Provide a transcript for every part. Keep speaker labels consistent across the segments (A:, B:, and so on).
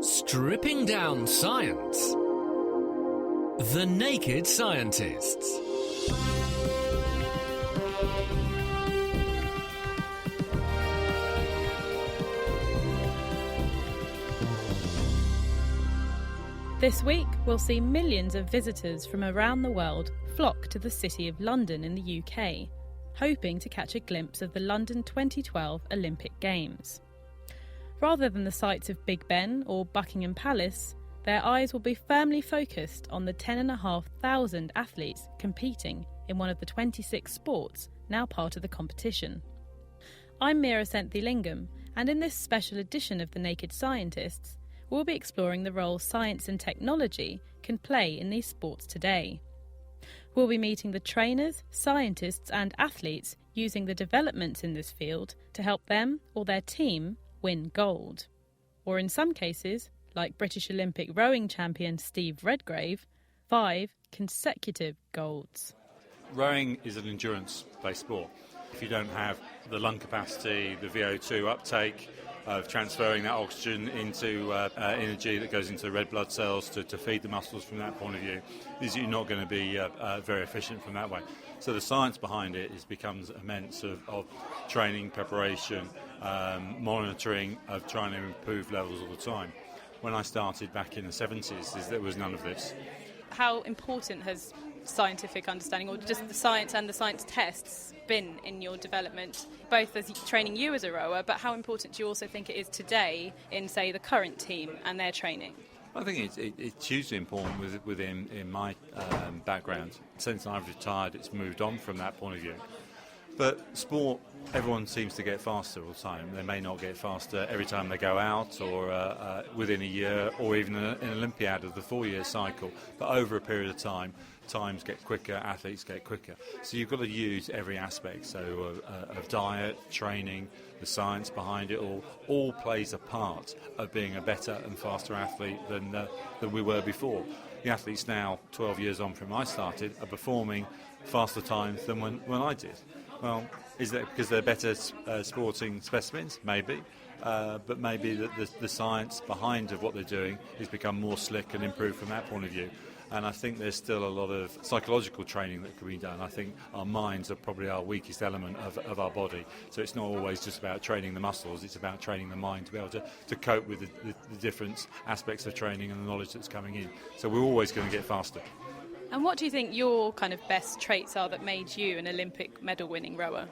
A: Stripping down science. The Naked Scientists.
B: This week, we'll see millions of visitors from around the world flock to the City of London in the UK, hoping to catch a glimpse of the London 2012 Olympic Games. Rather than the sights of Big Ben or Buckingham Palace, their eyes will be firmly focused on the 10,500 athletes competing in one of the 26 sports now part of the competition. I'm Meera Senthilingam, and in this special edition of The Naked Scientists, we'll be exploring the role science and technology can play in these sports today. We'll be meeting the trainers, scientists and athletes using the developments in this field to help them or their team win gold. Or in some cases, like British Olympic rowing champion Steve Redgrave, 5 consecutive golds.
C: Rowing is an endurance-based sport. If you don't have the lung capacity, the VO2 uptake, of transferring that oxygen into energy that goes into the red blood cells to feed the muscles from that point of view, you're not going to be very efficient from that way. So the science behind it becomes immense of training, preparation, monitoring, of trying to improve levels all the time. When I started back in the 70s, there was none of this.
B: How important has scientific understanding, or just the science and the science tests, been in your development, both as training you as a rower, but how important do you also think it is today in, say, the current team and their training?
C: I think it's hugely important within my background. Since I've retired, it's moved on from that point of view. But sport, everyone seems to get faster all the time. They may not get faster every time they go out or within a year or even an Olympiad of the 4-year cycle. But over a period of time, times get quicker, athletes get quicker. So you've got to use every aspect. So of diet, training, the science behind it all plays a part of being a better and faster athlete than we were before. The athletes now, 12 years on from when I started, are performing faster times than when I did. Well, is that because they're better sporting specimens? Maybe. But maybe the science behind of what they're doing has become more slick and improved from that point of view. And I think there's still a lot of psychological training that can be done. I think our minds are probably our weakest element of our body. So it's not always just about training the muscles, it's about training the mind to be able to cope with the different aspects of training and the knowledge that's coming in. So we're always going to get faster.
B: And what do you think your kind of best traits are that made you an Olympic medal-winning rower?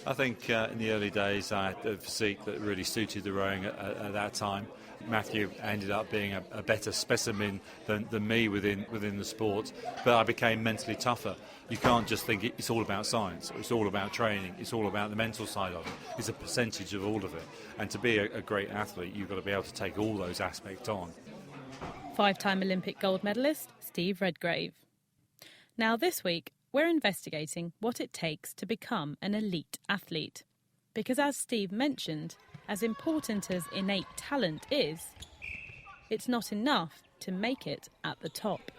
C: I think in the early days I had a physique that really suited the rowing at that time. Matthew ended up being a better specimen than me within the sport, but I became mentally tougher. You can't just think it's all about science, it's all about training, it's all about the mental side of it. It's a percentage of all of it. And to be a great athlete, you've got to be able to take all those aspects on.
B: 5-time Olympic gold medalist Steve Redgrave. Now this week, we're investigating what it takes to become an elite athlete. Because as Steve mentioned, as important as innate talent is, it's not enough to make it at the top.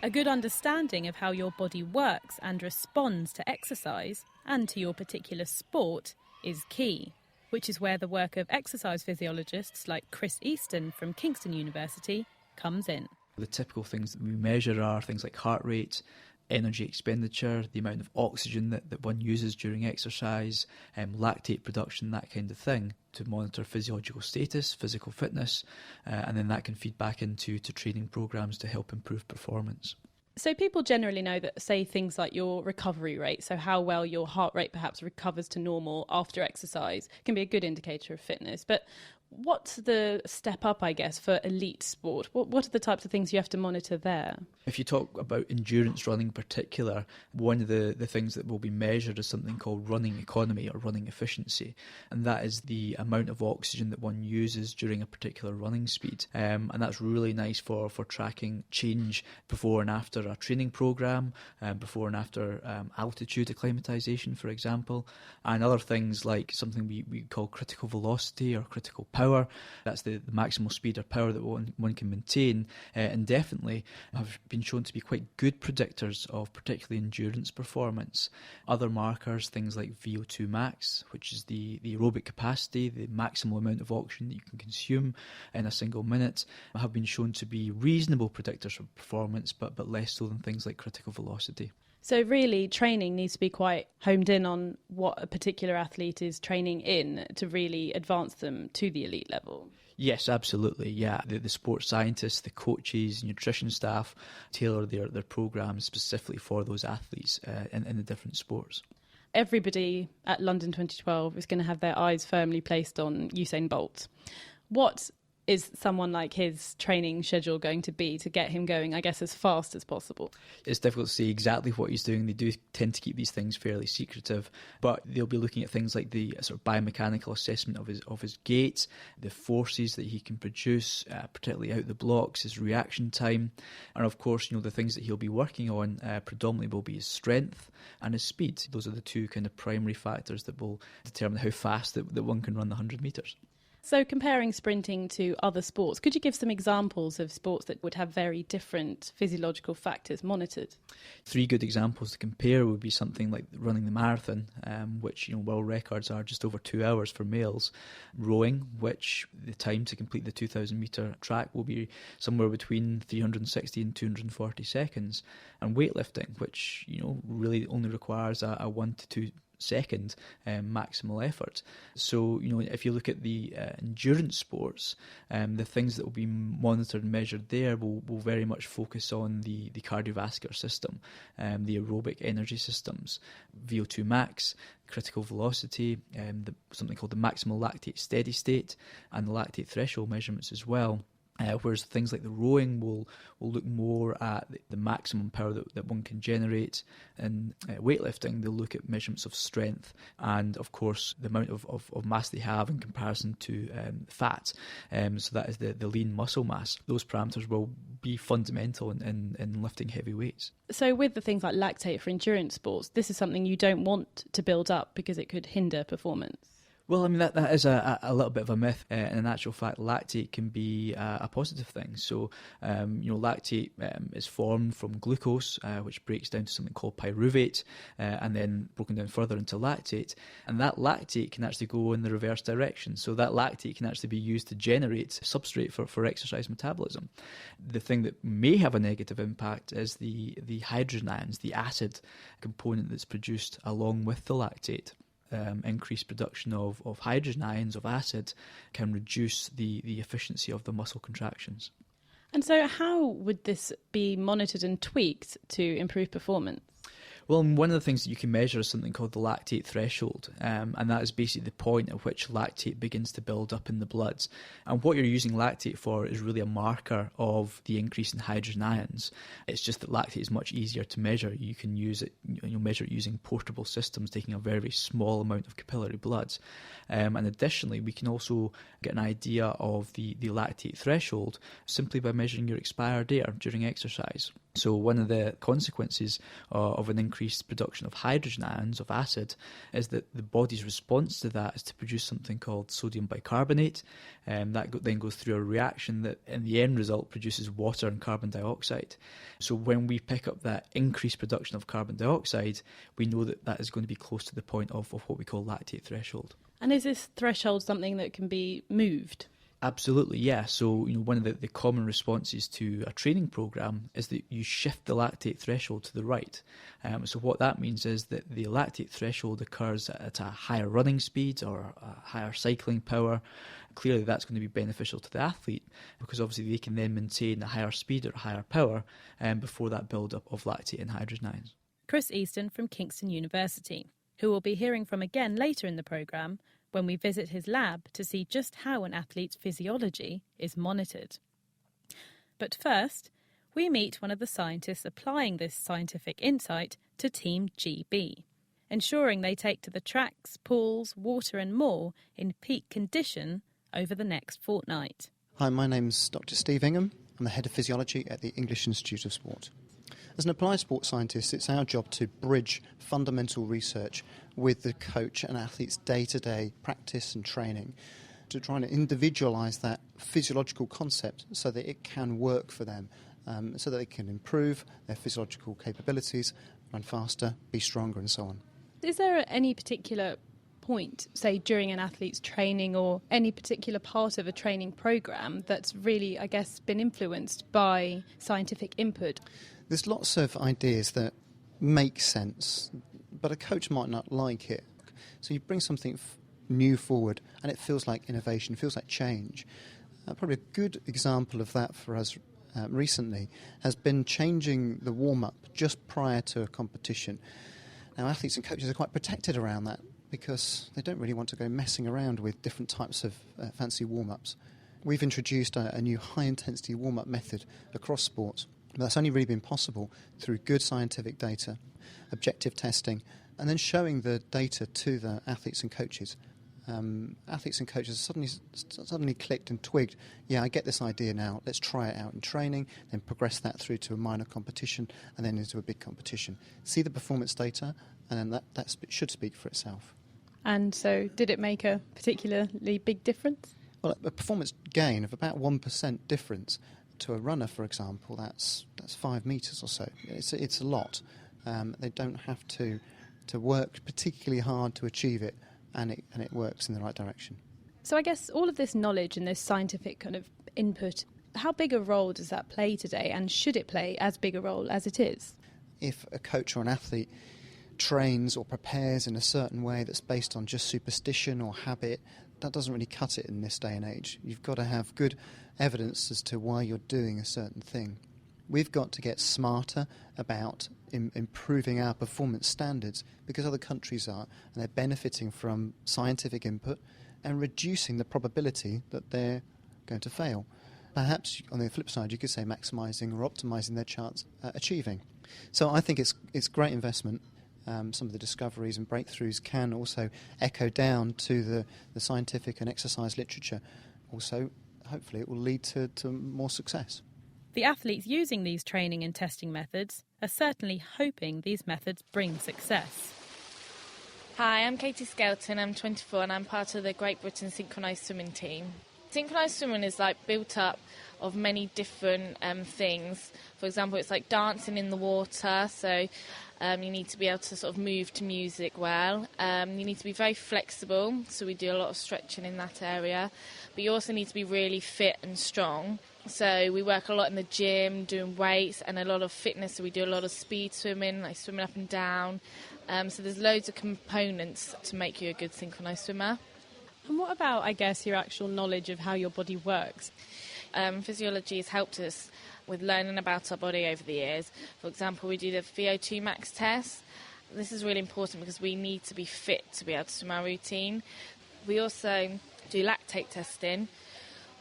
B: A good understanding of how your body works and responds to exercise and to your particular sport is key, which is where the work of exercise physiologists like Chris Easton from Kingston University comes in.
D: The typical things that we measure are things like heart rate, energy expenditure, the amount of oxygen that one uses during exercise, lactate production, that kind of thing, to monitor physiological status, physical fitness, and then that can feed back into training programs to help improve performance.
B: So people generally know that, say, things like your recovery rate, so how well your heart rate perhaps recovers to normal after exercise, can be a good indicator of fitness. But what's the step up, I guess, for elite sport? What are the types of things you have to monitor there?
D: If you talk about endurance running in particular, one of the things that will be measured is something called running economy or running efficiency, and that is the amount of oxygen that one uses during a particular running speed. And that's really nice for tracking change before and after a training program, before and after altitude acclimatization, for example, and other things like something we call critical velocity or critical power power. That's the maximal speed or power that one can maintain, and definitely have been shown to be quite good predictors of particularly endurance performance. Other markers, things like VO2 max, which is the aerobic capacity, the maximal amount of oxygen that you can consume in a single minute, have been shown to be reasonable predictors of performance, but less so than things like critical velocity.
B: So really, training needs to be quite homed in on what a particular athlete is training in to really advance them to the elite level.
D: Yes, absolutely. Yeah, the sports scientists, the coaches, nutrition staff tailor their programs specifically for those athletes in the different sports.
B: Everybody at London 2012 is going to have their eyes firmly placed on Usain Bolt. What is someone like his training schedule going to be to get him going, I guess, as fast as possible?
D: It's difficult to say exactly what he's doing. They do tend to keep these things fairly secretive, but they'll be looking at things like the sort of biomechanical assessment of his gait, the forces that he can produce, particularly out the blocks, his reaction time, and of course, the things that he'll be working on predominantly will be his strength and his speed. Those are the two kind of primary factors that will determine how fast that one can run the 100 metres.
B: So comparing sprinting to other sports, could you give some examples of sports that would have very different physiological factors monitored?
D: 3 good examples to compare would be something like running the marathon, which world records are just over 2 hours for males. Rowing, which the time to complete the 2,000 metre track will be somewhere between 360 and 240 seconds. And weightlifting, which really only requires a 1 to 2 second maximal effort. So, if you look at the endurance sports, the things that will be monitored and measured there will very much focus on the cardiovascular system, the aerobic energy systems, VO2 max, critical velocity, something called the maximal lactate steady state, and the lactate threshold measurements as well. Whereas things like the rowing will look more at the maximum power that one can generate. In weightlifting, they'll look at measurements of strength and, of course, the amount of mass they have in comparison to fat. So that is the lean muscle mass. Those parameters will be fundamental in lifting heavy weights. So
B: with the things like lactate for endurance sports, this is something you don't want to build up because it could hinder performance.
D: Well, I mean, that is a little bit of a myth. In actual fact, lactate can be a positive thing. So, lactate is formed from glucose, which breaks down to something called pyruvate, and then broken down further into lactate. And that lactate can actually go in the reverse direction. So that lactate can actually be used to generate substrate for exercise metabolism. The thing that may have a negative impact is the hydrogen ions, the acid component that's produced along with the lactate. Increased production of hydrogen ions, of acid, can reduce the efficiency of the muscle contractions.
B: And so how would this be monitored and tweaked to improve performance?
D: Well, one of the things that you can measure is something called the lactate threshold, and that is basically the point at which lactate begins to build up in the blood. And what you're using lactate for is really a marker of the increase in hydrogen ions. It's just that lactate is much easier to measure. You can use it, you'll measure it using portable systems, taking a very, very small amount of capillary blood. And additionally, we can also get an idea of the lactate threshold simply by measuring your expired air during exercise. So one of the consequences of an increased production of hydrogen ions, of acid, is that the body's response to that is to produce something called sodium bicarbonate. That then goes through a reaction that in the end result produces water and carbon dioxide. So when we pick up that increased production of carbon dioxide, we know that is going to be close to the point of what we call lactate threshold.
B: And is this threshold something that can be moved?
D: Absolutely, yeah. So, one of the common responses to a training program is that you shift the lactate threshold to the right. So what that means is that the lactate threshold occurs at a higher running speed or a higher cycling power. Clearly, that's going to be beneficial to the athlete because obviously they can then maintain a higher speed or a higher power before that build-up of lactate and hydrogen ions.
B: Chris Easton from Kingston University, who we'll be hearing from again later in the programme, when we visit his lab to see just how an athlete's physiology is monitored. But first, we meet one of the scientists applying this scientific insight to Team GB, ensuring they take to the tracks, pools, water and more in peak condition over the next fortnight.
E: Hi, my name's Dr. Steve Ingham. I'm the Head of Physiology at the English Institute of Sport. As an applied sports scientist, it's our job to bridge fundamental research with the coach and athlete's day-to-day practice and training to try and individualise that physiological concept so that it can work for them, so that they can improve their physiological capabilities, run faster, be stronger, and so on.
B: Is there any particular point, say during an athlete's training or any particular part of a training programme that's really, I guess, been influenced by scientific input?
E: There's lots of ideas that make sense, but a coach might not like it. So you bring something new forward and it feels like innovation, feels like change. Probably a good example of that for us recently has been changing the warm-up just prior to a competition. Now, athletes and coaches are quite protected around that because they don't really want to go messing around with different types of fancy warm-ups. We've introduced a new high-intensity warm-up method across sports, but that's only really been possible through good scientific data, objective testing, and then showing the data to the athletes and coaches. Athletes and coaches suddenly clicked and twigged, yeah, I get this idea now, let's try it out in training, then progress that through to a minor competition and then into a big competition. See the performance data, and then that should speak for itself.
B: And so did it make a particularly big difference?
E: Well, a performance gain of about 1% difference to a runner, for example, that's 5 metres or so. It's a lot. They don't have to work particularly hard to achieve it, and it works in the right direction.
B: So I guess all of this knowledge and this scientific kind of input, how big a role does that play today, and should it play as big a role as it is?
E: If a coach or an athlete trains or prepares in a certain way that's based on just superstition or habit, that doesn't really cut it in this day and age. You've got to have good evidence as to why you're doing a certain thing. We've got to get smarter about improving our performance standards because other countries are, and they're benefiting from scientific input and reducing the probability that they're going to fail. Perhaps, on the flip side, you could say maximising or optimising their chance at achieving. So I think it's great investment. Some of the discoveries and breakthroughs can also echo down to the scientific and exercise literature. Also, hopefully it will lead to more success.
B: The athletes using these training and testing methods are certainly hoping these methods bring success.
F: Hi, I'm Katie Skelton, I'm 24 and I'm part of the Great Britain Synchronised Swimming team. Synchronised swimming is built up of many different things. For example, it's like dancing in the water, so you need to be able to sort of move to music well. You need to be very flexible, so we do a lot of stretching in that area. But you also need to be really fit and strong. So we work a lot in the gym, doing weights and a lot of fitness. So we do a lot of speed swimming, like swimming up and down. So there's loads of components to make you a good synchronised swimmer.
B: And what about, I guess, your actual knowledge of how your body works?
F: Physiology has helped us with learning about our body over the years. For example, we do the VO2 max test. This is really important because we need to be fit to be able to swim our routine. We also do lactate testing,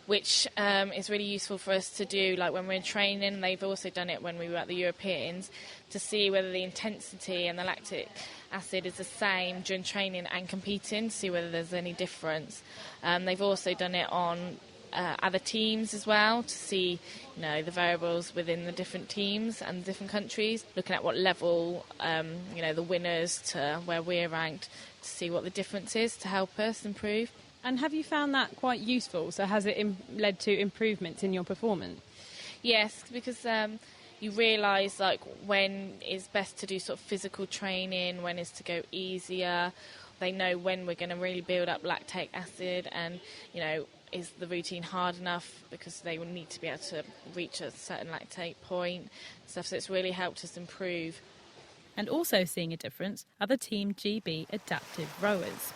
F: which is really useful for us to do when we're training. They've also done it when we were at the Europeans to see whether the intensity and the lactic acid is the same during training and competing, to see whether there's any difference. They've also done it on other teams as well to see the variables within the different teams and different countries, looking at what level the winners to where we're ranked, to see what the difference is to help us improve.
B: And have you found that quite useful? So has it led to improvements in your performance?
F: Yes, because you realise when is best to do sort of physical training, when is to go easier. They know when we're going to really build up lactic acid and, is the routine hard enough, because they will need to be able to reach a certain lactate point. So it's really helped us improve.
B: And also seeing a difference are the Team GB adaptive rowers.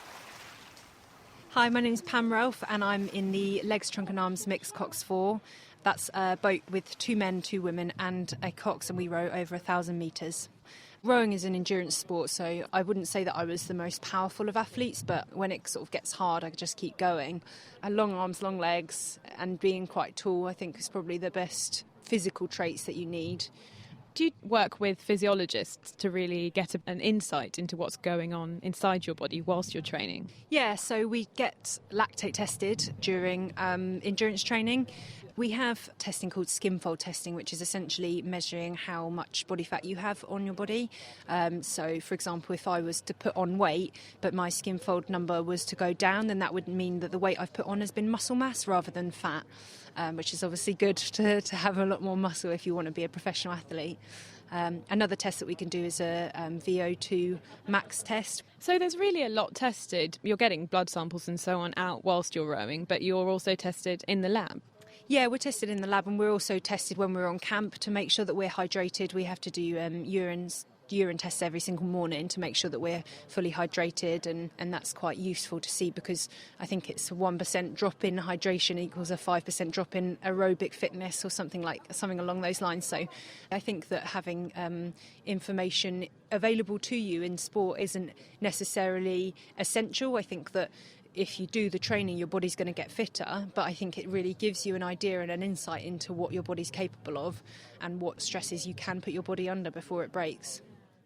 G: Hi, my name's Pam Ralph and I'm in the Legs, Trunk and Arms Mixed Cox 4. That's a boat with 2 men, 2 women and a cox, and we row over 1,000 metres. Rowing is an endurance sport, so I wouldn't say that I was the most powerful of athletes, but when it sort of gets hard, I just keep going. Long arms, long legs and being quite tall, I think, is probably the best physical traits that you need.
B: Do you work with physiologists to really get an insight into what's going on inside your body whilst you're training?
G: Yeah, so we get lactate tested during endurance training. We have testing called skin fold testing, which is essentially measuring how much body fat you have on your body. So, for example, if I was to put on weight, but my skin fold number was to go down, then that would mean that the weight I've put on has been muscle mass rather than fat, which is obviously good to have a lot more muscle if you want to be a professional athlete. Another test that we can do is a VO2 max test.
B: So there's really a lot tested. You're getting blood samples and so on out whilst you're rowing, but you're also tested in the lab.
G: Yeah, we're tested in the lab, and we're also tested when we're on camp to make sure that we're hydrated. We have to do urine tests every single morning to make sure that we're fully hydrated, and that's quite useful to see, because I think it's a 1% drop in hydration equals a 5% drop in aerobic fitness or something along those lines. So I think that having information available to you in sport isn't necessarily essential. I think that if you do the training, your body's going to get fitter, but I think it really gives you an idea and an insight into what your body's capable of and what stresses you can put your body under before it breaks.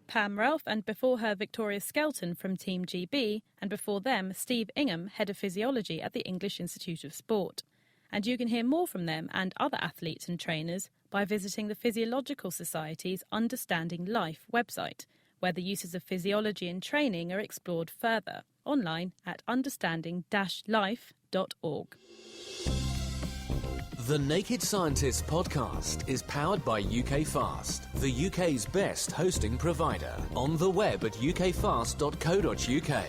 B: Pam Ralph, and before her Victoria Skelton from Team GB, and before them Steve Ingham, Head of Physiology at the English Institute of Sport. And you can hear more from them and other athletes and trainers by visiting the Physiological Society's Understanding Life website, where the uses of physiology in training are explored further, online at understanding-life.org.
A: The Naked Scientists podcast is powered by UK Fast, the UK's best hosting provider. On the web at ukfast.co.uk.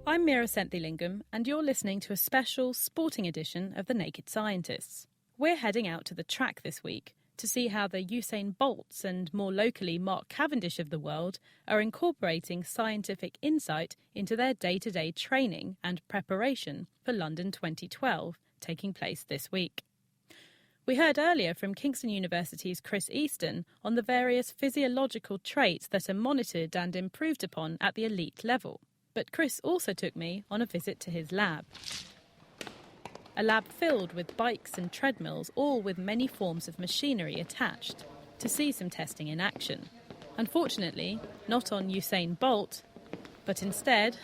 B: I'm Mira Senthilingam, and you're listening to a special sporting edition of The Naked Scientists. We're heading out to the track this week to see how the Usain Bolts and, more locally, Mark Cavendish of the world are incorporating scientific insight into their day-to-day training and preparation for London 2012, taking place this week. We heard earlier from Kingston University's Chris Easton on the various physiological traits that are monitored and improved upon at the elite level. But Chris also took me on a visit to his lab. A lab filled with bikes and treadmills, all with many forms of machinery attached, to see some testing in action. Unfortunately, not on Usain Bolt, but instead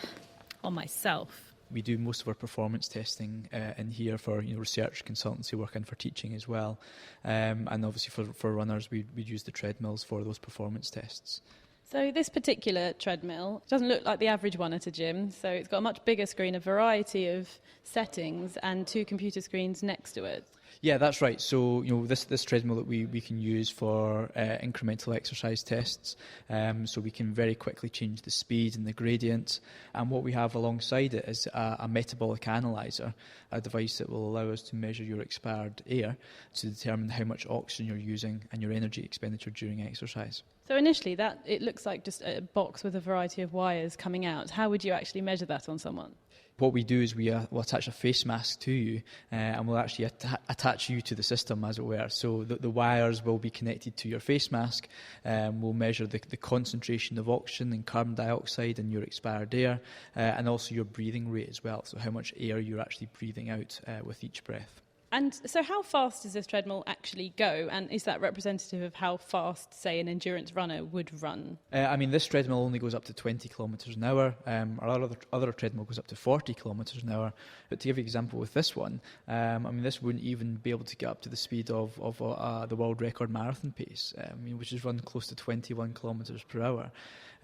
B: on myself.
D: We do most of our performance testing in here for research, consultancy work, and for teaching as well. And obviously for runners, we'd use the treadmills for those performance tests.
B: So this particular treadmill doesn't look like the average one at a gym, so it's got a much bigger screen, a variety of settings, and 2 computer screens next to it.
D: Yeah, that's right. So, this treadmill that we can use for incremental exercise tests, so we can very quickly change the speed and the gradient. And what we have alongside it is a metabolic analyzer, a device that will allow us to measure your expired air to determine how much oxygen you're using and your energy expenditure during exercise.
B: So initially, it looks like just a box with a variety of wires coming out. How would you actually measure that on someone?
D: What we do is we'll attach a face mask to you and we'll actually attach you to the system, as it were. So the wires will be connected to your face mask. We'll measure the concentration of oxygen and carbon dioxide in your expired air and also your breathing rate as well, so how much air you're actually breathing out with each breath.
B: And so how fast does this treadmill actually go? And is that representative of how fast, say, an endurance runner would run?
D: This treadmill only goes up to 20 kilometres an hour. Our other treadmill goes up to 40 kilometres an hour. But to give you an example with this one, this wouldn't even be able to get up to the speed of the world record marathon pace, which is run close to 21 kilometres per hour.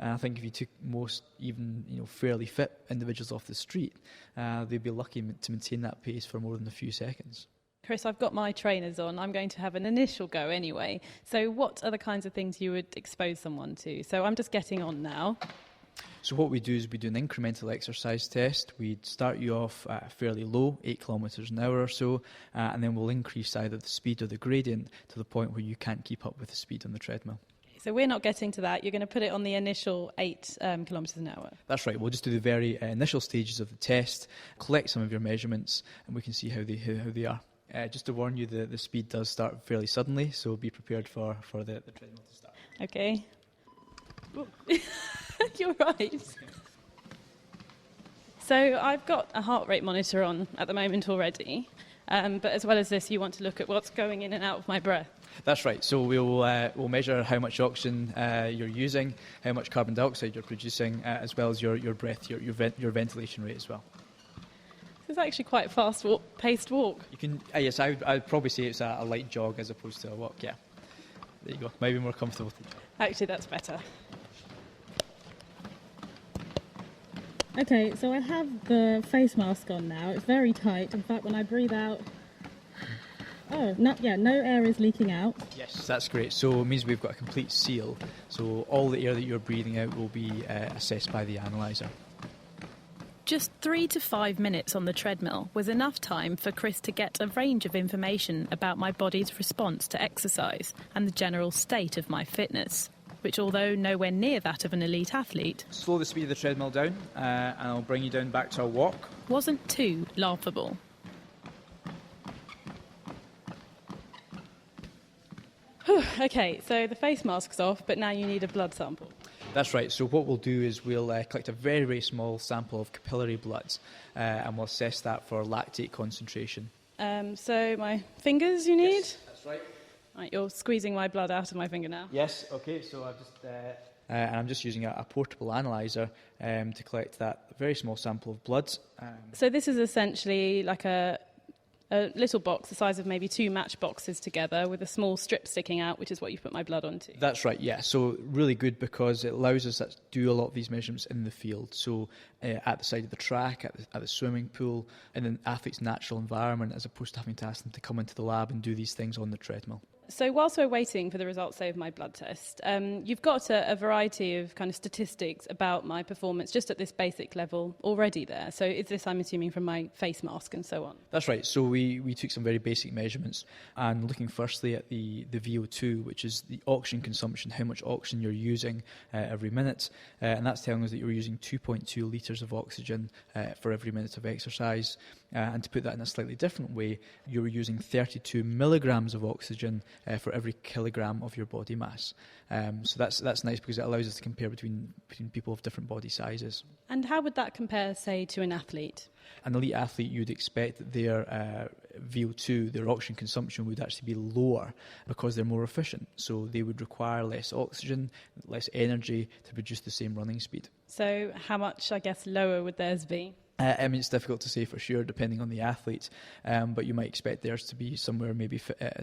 D: And I think if you took most even fairly fit individuals off the street, they'd be lucky to maintain that pace for more than a few seconds.
B: Chris, I've got my trainers on. I'm going to have an initial go anyway. So what are the kinds of things you would expose someone to? So I'm just getting on now.
D: So what we do is we do an incremental exercise test. We'd start you off fairly low, 8 kilometres an hour or so, and then we'll increase either the speed or the gradient to the point where you can't keep up with the speed on the treadmill.
B: So we're not getting to that. You're going to put it on the initial 8 kilometres an hour. That's
D: right. We'll just do the very initial stages of the test, collect some of your measurements, and we can see how they are. Just to warn you, the speed does start fairly suddenly, so be prepared for the treadmill to start.
B: Okay. You're right. So I've got a heart rate monitor on at the moment already, but as well as this, you want to look at what's going in and out of my breath.
D: That's right. So we'll measure how much oxygen you're using, how much carbon dioxide you're producing, as well as your breath, your ventilation rate as well.
B: It's actually quite a fast-paced walk.
D: You can, yes, I'd probably say it's a light jog as opposed to a walk, yeah. There you go, maybe more comfortable.
B: Actually, that's better. Okay, so I have the face mask on now. It's very tight. In fact, when I breathe out... Oh, no air is leaking out.
D: Yes, that's great. So it means we've got a complete seal. So all the air that you're breathing out will be assessed by the analyser.
B: Just 3 to 5 minutes on the treadmill was enough time for Chris to get a range of information about my body's response to exercise and the general state of my fitness, which, although nowhere near that of an elite athlete,
D: Slow the speed of the treadmill down, and I'll bring you down back to a walk.
B: wasn't too laughable. Okay, so the face mask's off, but now you need a blood sample.
D: That's right. So what we'll do is we'll collect a very, very small sample of capillary blood, and we'll assess that for lactate concentration.
B: So my fingers you need?
D: Yes, that's right.
B: Right, you're squeezing my blood out of my finger now.
D: Yes, okay, so I've just... and I'm just using a portable analyser to collect that very small sample of blood.
B: So this is essentially like a little box the size of maybe 2 matchboxes together with a small strip sticking out, which is what you put my blood onto.
D: That's right, yeah. So really good because it allows us to do a lot of these measurements in the field. So at the side of the track, at the swimming pool, in an athlete's natural environment, as opposed to having to ask them to come into the lab and do these things on the treadmill.
B: So whilst we're waiting for the results, say, of my blood test, you've got a variety of kind of statistics about my performance just at this basic level already there. So is this, I'm assuming, from my face mask and so on?
D: That's right. So we took some very basic measurements and looking firstly at the VO2, which is the oxygen consumption, how much oxygen you're using every minute. And that's telling us that you're using 2.2 litres of oxygen for every minute of exercise. And to put that in a slightly different way, you're using 32 milligrams of oxygen for every kilogram of your body mass. So that's nice because it allows us to compare between people of different body sizes.
B: And how would that compare, say, to an athlete?
D: An elite athlete, you'd expect that their VO2, their oxygen consumption, would actually be lower because they're more efficient. So they would require less oxygen, less energy to produce the same running speed.
B: So how much, I guess, lower would theirs be?
D: I mean, it's difficult to say for sure, depending on the athlete, but you might expect theirs to be somewhere maybe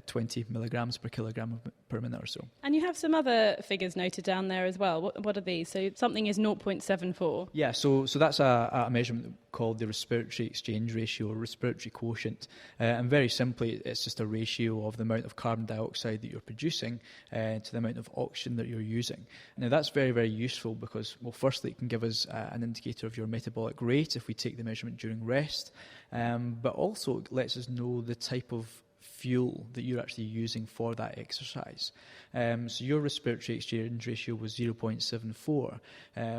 D: 20 milligrams per kilogram per minute or so.
B: And you have some other figures noted down there as well. What are these? So something is 0.74.
D: Yeah, so that's a measurement called the respiratory exchange ratio or respiratory quotient. And very simply, it's just a ratio of the amount of carbon dioxide that you're producing to the amount of oxygen that you're using. Now, that's very, very useful because, well, firstly, it can give us an indicator of your metabolic rate if we take the measurement during rest, but also it lets us know the type of fuel that you're actually using for that exercise. So your respiratory exchange ratio was 0.74,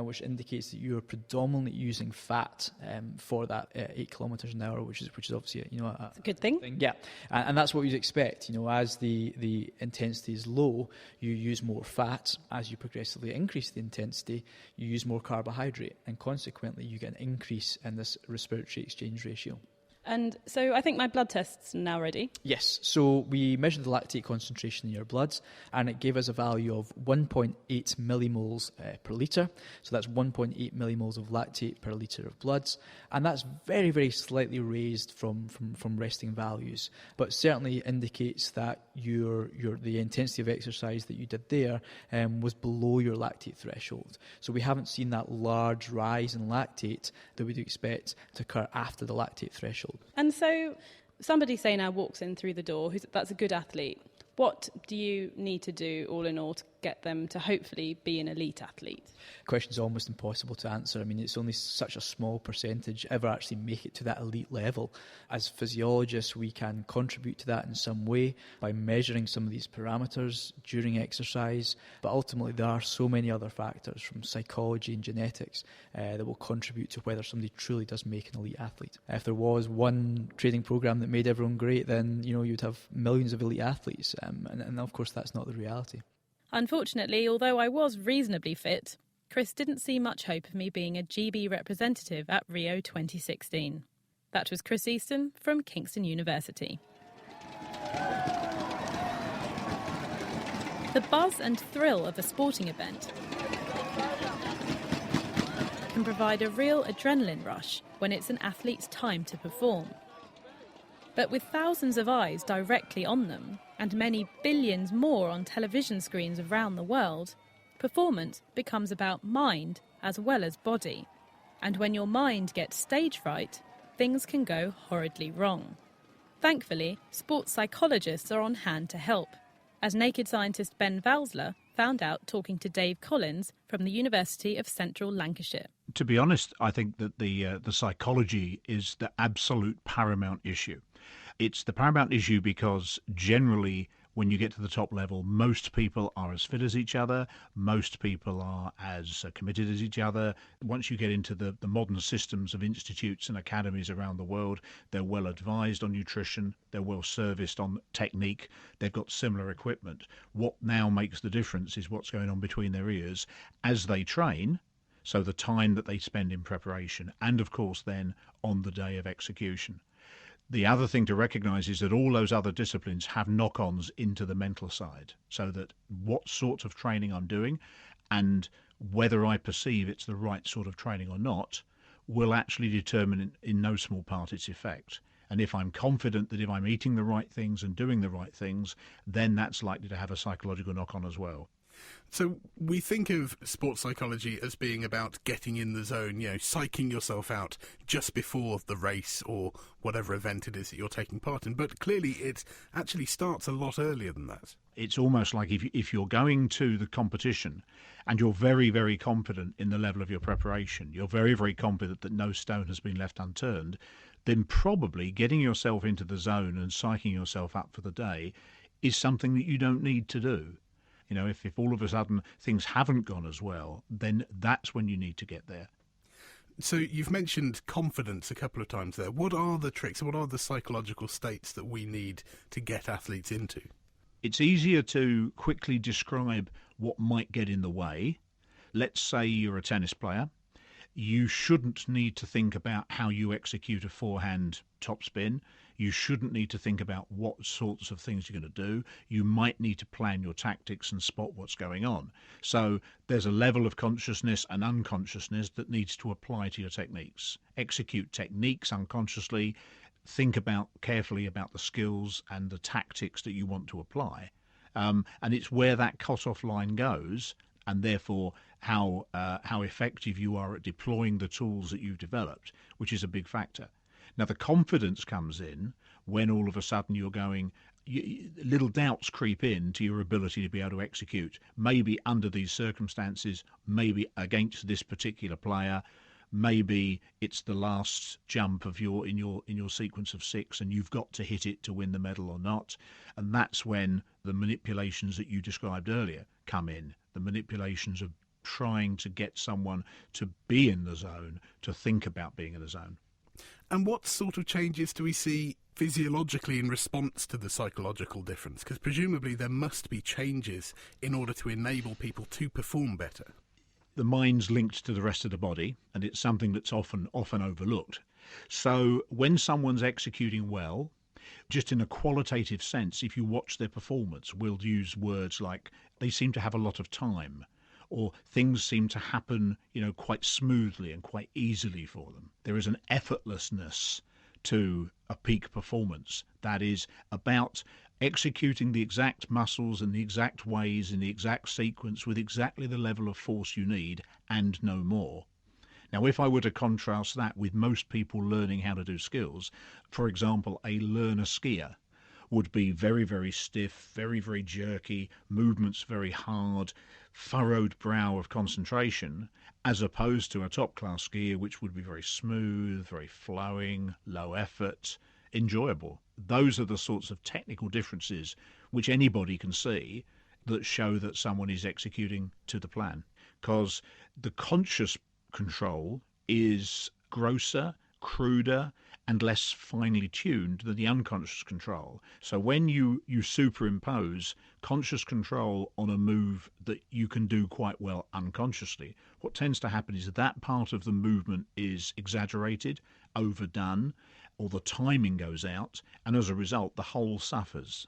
D: which indicates that you're predominantly using fat for that 8 kilometres an hour, which is obviously a
B: good thing.
D: Yeah, and that's what you'd expect. As the intensity is low, you use more fat. As you progressively increase the intensity, you use more carbohydrate, and consequently, you get an increase in this respiratory exchange ratio.
B: And so I think my blood test's now ready.
D: Yes, so we measured the lactate concentration in your blood, and it gave us a value of 1.8 millimoles per litre. So that's 1.8 millimoles of lactate per litre of blood, and that's very, very slightly raised from resting values, but certainly indicates that the intensity of exercise that you did there was below your lactate threshold. So we haven't seen that large rise in lactate that we'd expect to occur after the lactate threshold.
B: And so somebody, say, now walks in through the door, that's a good athlete. What do you need to do, all in all, to get them to hopefully be an elite athlete?
D: The question is almost impossible to answer. I mean, it's only such a small percentage ever actually make it to that elite level. As physiologists, we can contribute to that in some way by measuring some of these parameters during exercise, but ultimately there are so many other factors from psychology and genetics that will contribute to whether somebody truly does make an elite athlete. If there was one training program that made everyone great, then you'd have millions of elite athletes, and of course that's not the reality.
B: Unfortunately, although I was reasonably fit, Chris didn't see much hope of me being a GB representative at Rio 2016. That was Chris Easton from Kingston University. The buzz and thrill of a sporting event can provide a real adrenaline rush when it's an athlete's time to perform. But with thousands of eyes directly on them, and many billions more on television screens around the world, performance becomes about mind as well as body. And when your mind gets stage fright, things can go horridly wrong. Thankfully, sports psychologists are on hand to help, as naked scientist Ben Valsler found out talking to Dave Collins from the University of Central Lancashire.
H: To be honest, I think that the psychology is the absolute paramount issue. It's the paramount issue because generally when you get to the top level, most people are as fit as each other, most people are as committed as each other. Once you get into the modern systems of institutes and academies around the world, they're well advised on nutrition, they're well serviced on technique, they've got similar equipment. What now makes the difference is what's going on between their ears as they train, so the time that they spend in preparation, and of course then on the day of execution. The other thing to recognise is that all those other disciplines have knock-ons into the mental side, so that what sorts of training I'm doing and whether I perceive it's the right sort of training or not will actually determine in no small part its effect. And if I'm confident that if I'm eating the right things and doing the right things, then that's likely to have a psychological knock-on as well.
I: So we think of sports psychology as being about getting in the zone, psyching yourself out just before the race or whatever event it is that you're taking part in. But clearly it actually starts a lot earlier than that. It's
H: almost like if you're going to the competition and you're very, very confident in the level of your preparation, you're very, very confident that no stone has been left unturned, then probably getting yourself into the zone and psyching yourself up for the day is something that you don't need to do. If all of a sudden things haven't gone as well, then that's when you need to get there.
I: So you've mentioned confidence a couple of times there. What are the tricks? What are the psychological states that we need to get athletes into?
H: It's easier to quickly describe what might get in the way. Let's say you're a tennis player. You shouldn't need to think about how you execute a forehand topspin. You shouldn't need to think about what sorts of things you're going to do. You might need to plan your tactics and spot what's going on. So there's a level of consciousness and unconsciousness that needs to apply to your techniques. Execute techniques unconsciously. Think carefully about the skills and the tactics that you want to apply. And it's where that cut-off line goes, and therefore how effective you are at deploying the tools that you've developed, which is a big factor. Now, the confidence comes in when all of a sudden you're going, little doubts creep in to your ability to be able to execute, maybe under these circumstances, maybe against this particular player, maybe it's the last jump of in your sequence of 6 and you've got to hit it to win the medal or not. And that's when the manipulations that you described earlier come in, the manipulations of trying to get someone to be in the zone, to think about being in the zone.
I: And what sort of changes do we see physiologically in response to the psychological difference? Because presumably there must be changes in order to enable people to perform better.
H: The mind's linked to the rest of the body, and it's something that's often overlooked. So when someone's executing well, just in a qualitative sense, if you watch their performance, we'll use words like they seem to have a lot of time, or things seem to happen, quite smoothly and quite easily for them. There is an effortlessness to a peak performance that is about executing the exact muscles in the exact ways, in the exact sequence, with exactly the level of force you need, and no more. Now, if I were to contrast that with most people learning how to do skills, for example, a learner skier would be very, very stiff, very, very jerky, movements very hard, furrowed brow of concentration, as opposed to a top-class skier, which would be very smooth, very flowing, low effort, enjoyable. Those are the sorts of technical differences which anybody can see that show that someone is executing to the plan. Because the conscious control is grosser, cruder, and less finely tuned than the unconscious control. So when you superimpose conscious control on a move that you can do quite well unconsciously, what tends to happen is that part of the movement is exaggerated, overdone, or the timing goes out, and as a result, the whole suffers.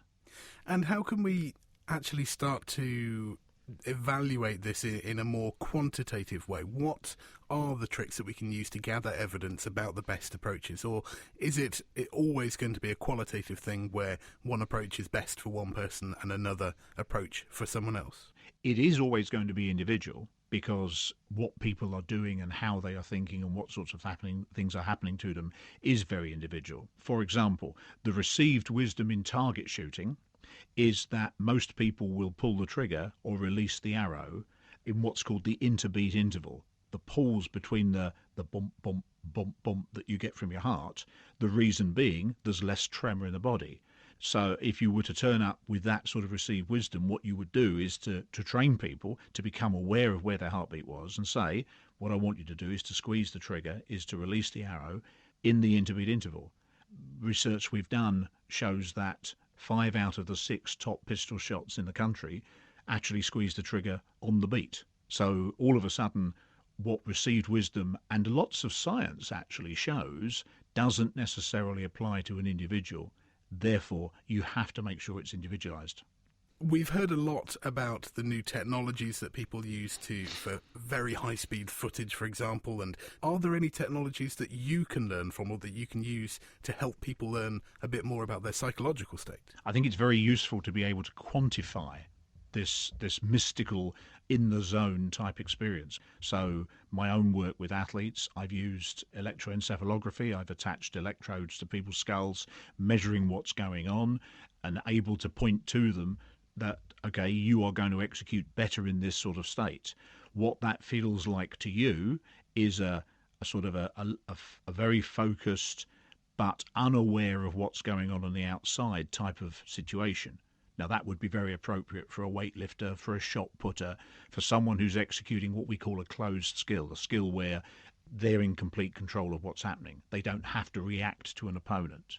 I: And how can we actually start to evaluate this in a more quantitative way, what are the tricks that we can use to gather evidence about the best approaches? Or is it always going to be a qualitative thing where one approach is best for one person and another approach for someone else?
H: It is always going to be individual, because what people are doing and how they are thinking and what sorts of things are happening to them is very individual. For example, the received wisdom in target shooting is that most people will pull the trigger or release the arrow in what's called the interbeat interval, the pause between the bump, bump, bump, bump that you get from your heart, the reason being there's less tremor in the body. So if you were to turn up with that sort of received wisdom, what you would do is to train people to become aware of where their heartbeat was and say, what I want you to do is to squeeze the trigger, is to release the arrow in the interbeat interval. Research we've done shows that 5 out of the 6 top pistol shots in the country actually squeeze the trigger on the beat. So all of a sudden, what received wisdom and lots of science actually shows doesn't necessarily apply to an individual. Therefore, you have to make sure it's individualised.
I: We've heard a lot about the new technologies that people use for very high-speed footage, for example, and are there any technologies that you can learn from or that you can use to help people learn a bit more about their psychological state?
H: I think it's very useful to be able to quantify this mystical in-the-zone type experience. So my own work with athletes, I've used electroencephalography. I've attached electrodes to people's skulls, measuring what's going on and able to point to them that, okay, you are going to execute better in this sort of state. What that feels like to you is a sort of a very focused but unaware of what's going on the outside type of situation. Now, that would be very appropriate for a weightlifter, for a shot putter, for someone who's executing what we call a closed skill, a skill where they're in complete control of what's happening. They don't have to react to an opponent.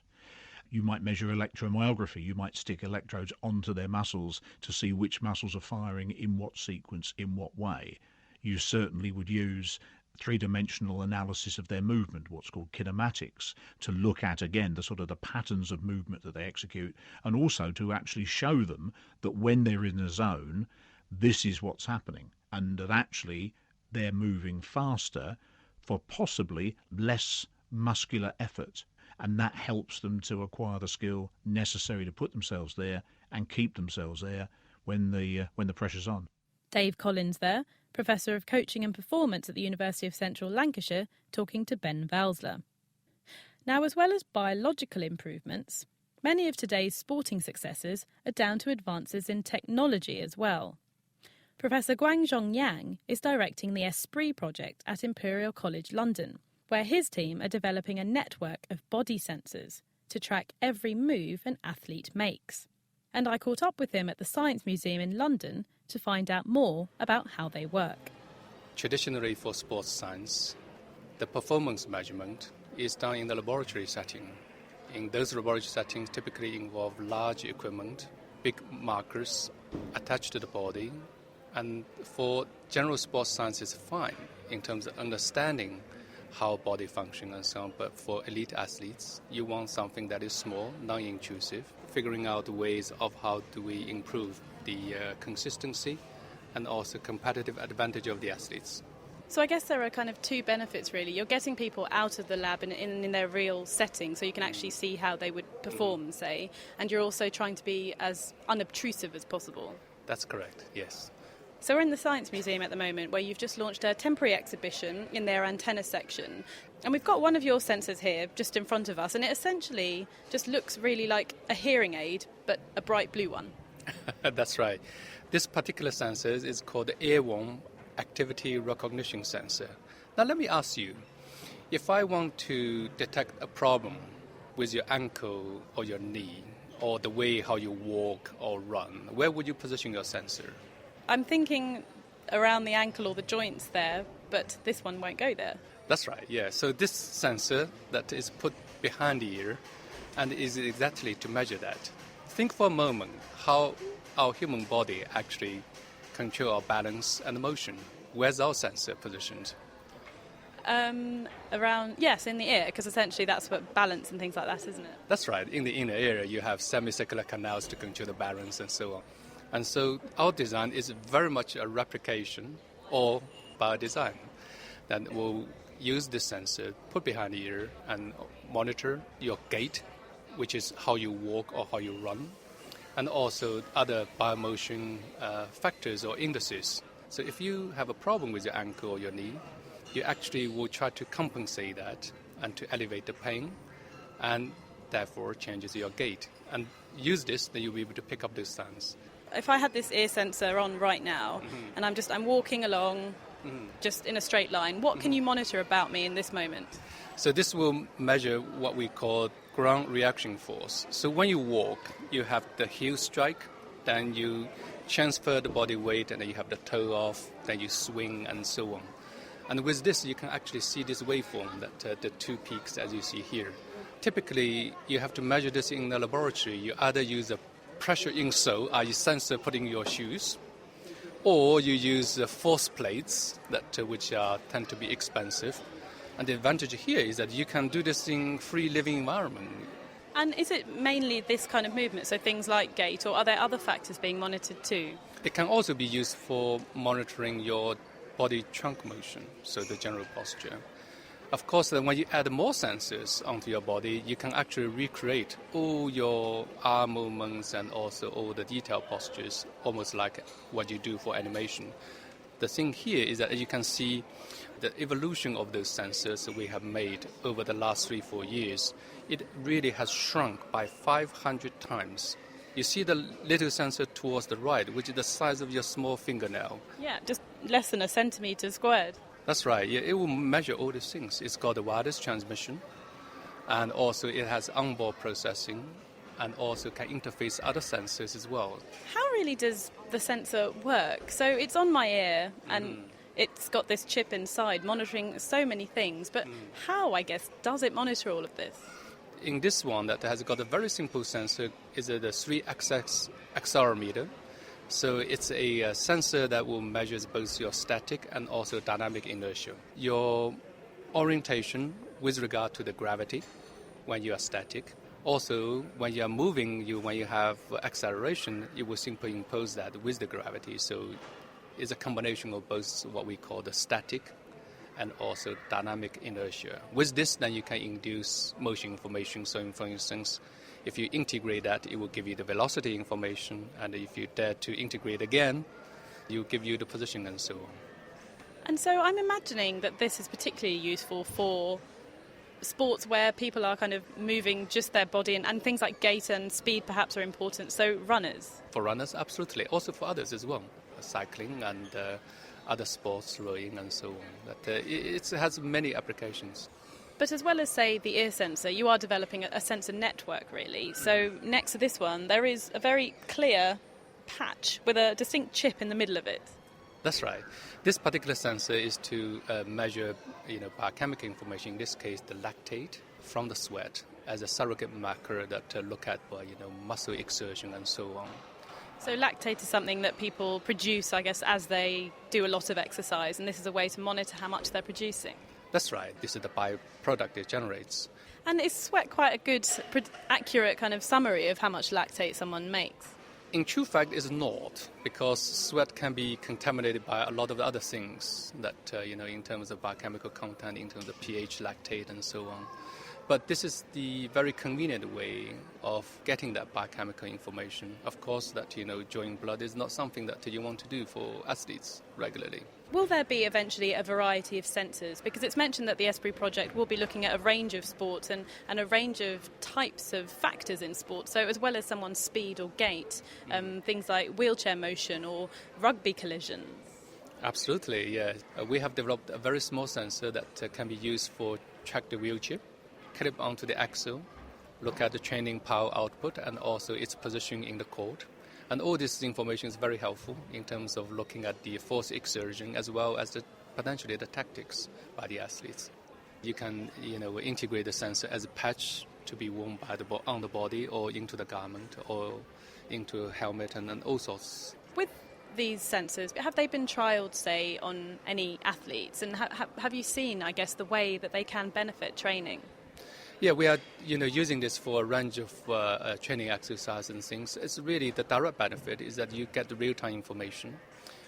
H: You might measure electromyography. You might stick electrodes onto their muscles to see which muscles are firing in what sequence, in what way. You certainly would use three-dimensional analysis of their movement, what's called kinematics, to look at, again, the sort of the patterns of movement that they execute, and also to actually show them that when they're in the zone, this is what's happening, and that actually they're moving faster for possibly less muscular effort, and that helps them to acquire the skill necessary to put themselves there and keep themselves there when the pressure's on.
B: Dave Collins there, Professor of Coaching and Performance at the University of Central Lancashire, talking to Ben Valsler. Now, as well as biological improvements, many of today's sporting successes are down to advances in technology as well. Professor Guangzhong Yang is directing the Esprit project at Imperial College London, where his team are developing a network of body sensors to track every move an athlete makes. And I caught up with him at the Science Museum in London to find out more about how they work.
J: Traditionally for sports science, the performance measurement is done in the laboratory setting. In those laboratory settings typically involve large equipment, big markers attached to the body, and for general sports science it's fine in terms of understanding how body function and so on, but for elite athletes, you want something that is small, non-intrusive, figuring out ways of how do we improve the consistency and also competitive advantage of the athletes.
B: So I guess there are kind of two benefits really. You're getting people out of the lab in their real setting so you can actually see how they would perform, say, and you're also trying to be as unobtrusive as possible.
J: That's correct, yes.
B: So we're in the Science Museum at the moment where you've just launched a temporary exhibition in their antenna section. And we've got one of your sensors here just in front of us, and it essentially just looks really like a hearing aid, but a bright blue one.
J: That's right. This particular sensor is called the Airworm Activity Recognition Sensor. Now let me ask you, if I want to detect a problem with your ankle or your knee, or the way how you walk or run, where would you position your sensor?
B: I'm thinking around the ankle or the joints there, but this one won't go there.
J: That's right, yeah. So this sensor that is put behind the ear and is exactly to measure that. Think for a moment how our human body actually control our balance and motion. Where's our sensor positioned?
B: Around, yes, in the ear, because essentially that's what balance and things like that, isn't it?
J: That's right. In the inner ear, you have semicircular canals to control the balance and so on. And so our design is very much a replication or by design that will use this sensor, put behind the ear, and monitor your gait, which is how you walk or how you run, and also other biomotion factors or indices. So if you have a problem with your ankle or your knee, you actually will try to compensate that and to elevate the pain, and therefore changes your gait. And use this, then you'll be able to pick up those signs.
K: If I had this ear sensor on right now, and I'm walking along just in a straight line, what can you monitor about me in this moment?
J: So this will measure what we call ground reaction force. So when you walk, you have the heel strike, then you transfer the body weight, and then you have the toe off, then you swing, and so on. And with this, you can actually see this waveform, that the two peaks as you see here. Typically, you have to measure this in the laboratory. You either use a pressure insole, i.e. sensor put in your shoes, or you use force plates which tend to be expensive. And the advantage here is that you can do this in free living environment.
K: And is it mainly this kind of movement, so things like gait, or are there other factors being monitored too?
J: It can also be used for monitoring your body trunk motion, so the general posture. Of course, then when you add more sensors onto your body, you can actually recreate all your arm movements and also all the detailed postures, almost like what you do for animation. The thing here is that you can see the evolution of those sensors that we have made over the last 3-4 years. It really has shrunk by 500 times. You see the little sensor towards the right, which is the size of your small fingernail.
K: Yeah, just less than a centimetre squared.
J: That's right. Yeah, it will measure all these things. It's got a wireless transmission, and also it has onboard processing, and also can interface other sensors as well.
K: How really does the sensor work? So it's on my ear, and it's got this chip inside monitoring so many things, but how, I guess, does it monitor all of this?
J: In this one that has got a very simple sensor is the 3-axis accelerometer. So it's a sensor that will measure both your static and also dynamic inertia. Your orientation with regard to the gravity when you are static. Also, when you are moving, when you have acceleration, it will simply impose that with the gravity. So it's a combination of both what we call the static and also dynamic inertia. With this, then you can induce motion information. So, for instance, if you integrate that, it will give you the velocity information, and if you dare to integrate again, it will give you the position and so on.
K: And so I'm imagining that this is particularly useful for sports where people are kind of moving just their body, and things like gait and speed perhaps are important, so runners.
J: For runners, absolutely. Also for others as well, cycling and other sports, rowing and so on. But it has many applications.
K: But as well as, say, the ear sensor, you are developing a sensor network, really. So next to this one, there is a very clear patch with a distinct chip in the middle of it.
J: That's right. This particular sensor is to measure, biochemical information, in this case, the lactate from the sweat, as a surrogate marker that look at, muscle exertion and so on.
K: So lactate is something that people produce, I guess, as they do a lot of exercise, and this is a way to monitor how much they're producing.
J: That's right. This is the byproduct it generates.
K: And is sweat quite a good, accurate kind of summary of how much lactate someone makes?
J: In true fact, it's not, because sweat can be contaminated by a lot of other things that, in terms of biochemical content, in terms of pH, lactate, and so on. But this is the very convenient way of getting that biochemical information. Of course, that, drawing blood is not something that you want to do for athletes regularly.
K: Will there be eventually a variety of sensors? Because it's mentioned that the ESPRI project will be looking at a range of sports and a range of types of factors in sport. So as well as someone's speed or gait, things like wheelchair motion or rugby collisions.
J: Absolutely, yeah. We have developed a very small sensor that can be used for track the wheelchair, clip onto the axle, look at the training power output and also its position in the court. And all this information is very helpful in terms of looking at the force exertion as well as potentially the tactics by the athletes. You can, integrate the sensor as a patch to be worn on the body or into the garment or into a helmet and all sorts.
K: With these sensors, have they been trialled, say, on any athletes? And have you seen, I guess, the way that they can benefit training?
J: Yeah, we are using this for a range of training exercise and things. It's really the direct benefit is that you get the real-time information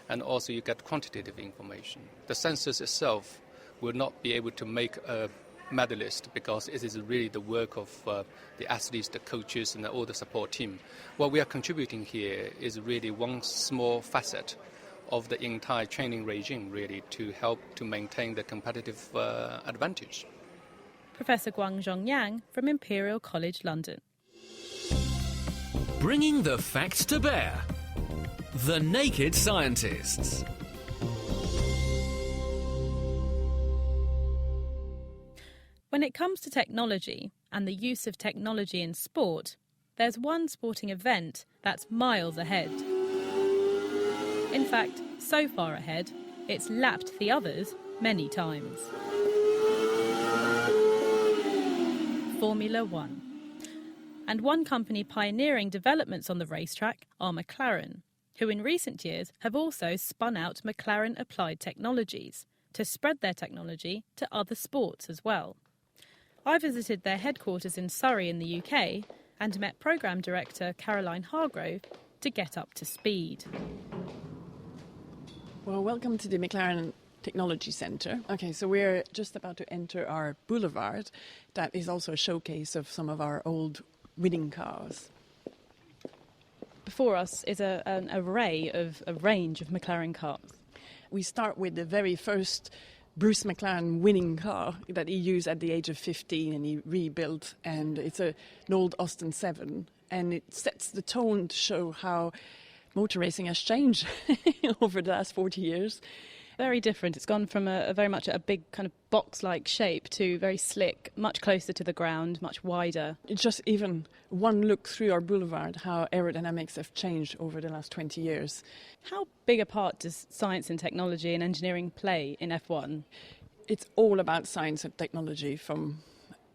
J: and also you get quantitative information. The sensors itself will not be able to make a medalist because it is really the work of the athletes, the coaches and all the support team. What we are contributing here is really one small facet of the entire training regime really to help to maintain the competitive advantage.
B: Professor Guangzhong Yang from Imperial College London.
A: Bringing the facts to bear. The Naked Scientists.
B: When it comes to technology and the use of technology in sport, there's one sporting event that's miles ahead. In fact, so far ahead, it's lapped the others many times. Formula One. And one company pioneering developments on the racetrack are McLaren, who in recent years have also spun out McLaren Applied Technologies to spread their technology to other sports as well. I visited their headquarters in Surrey in the UK and met Programme Director Caroline Hargrove to get up to speed.
L: Well, welcome to the McLaren Technology Centre. Okay, so we're just about to enter our boulevard. That is also a showcase of some of our old winning cars.
B: Before us is an array of a range of McLaren cars.
L: We start with the very first Bruce McLaren winning car that he used at the age of 15 and he rebuilt, and it's an old Austin 7, and it sets the tone to show how motor racing has changed over the last 40 years.
B: Very different. It's gone from a very much a big kind of box-like shape to very slick, much closer to the ground, much wider.
L: It's just even one look through our boulevard, how aerodynamics have changed over the last 20 years.
B: How big a part does science and technology and engineering play in F1?
L: It's all about science and technology, from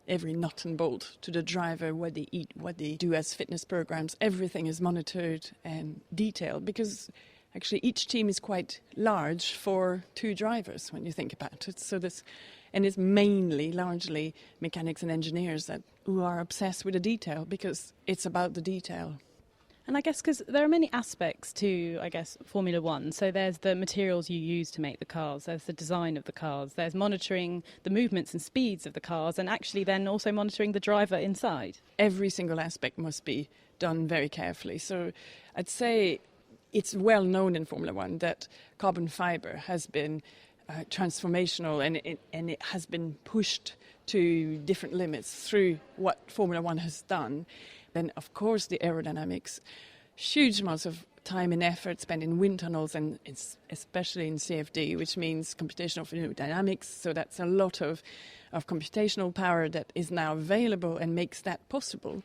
L: every nut and bolt to the driver, what they eat, what they do as fitness programs. Everything is monitored and detailed because actually each team is quite large for two drivers when you think about it. And it's mainly, largely mechanics and engineers who are obsessed with the detail because it's about the detail.
B: And I guess because there are many aspects to, Formula One. So there's the materials you use to make the cars, there's the design of the cars, there's monitoring the movements and speeds of the cars, and actually then also monitoring the driver inside.
L: Every single aspect must be done very carefully. So I'd say it's well known in Formula One that carbon fibre has been transformational and it has been pushed to different limits through what Formula One has done. Then, of course, the aerodynamics, huge amounts of time and effort spent in wind tunnels and especially in CFD, which means computational fluid dynamics. So that's a lot of computational power that is now available and makes that possible.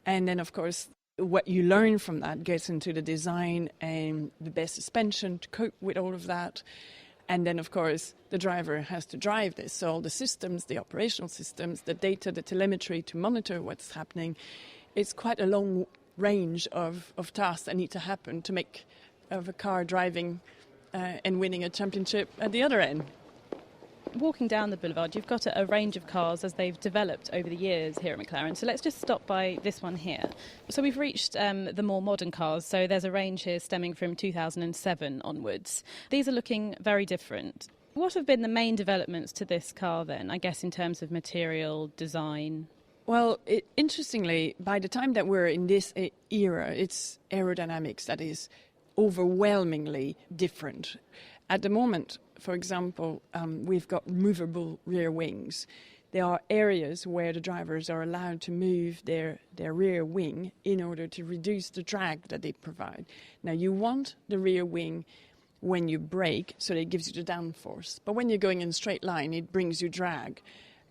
L: And then, of course, what you learn from that gets into the design and the best suspension to cope with all of that. And then, of course, the driver has to drive this. So all the systems, the operational systems, the data, the telemetry to monitor what's happening. It's quite a long range of tasks that need to happen to make of a car driving and winning a championship at the other end.
B: Walking down the boulevard, you've got a range of cars as they've developed over the years here at McLaren. So let's just stop by this one here. So we've reached the more modern cars. So there's a range here stemming from 2007 onwards. These are looking very different. What have been the main developments to this car then, I guess, in terms of material, design?
L: Well, interestingly, by the time that we're in this era, it's aerodynamics that is overwhelmingly different. At the moment, for example, we've got movable rear wings. There are areas where the drivers are allowed to move their rear wing in order to reduce the drag that they provide. Now, you want the rear wing when you brake, so that it gives you the downforce. But when you're going in a straight line, it brings you drag.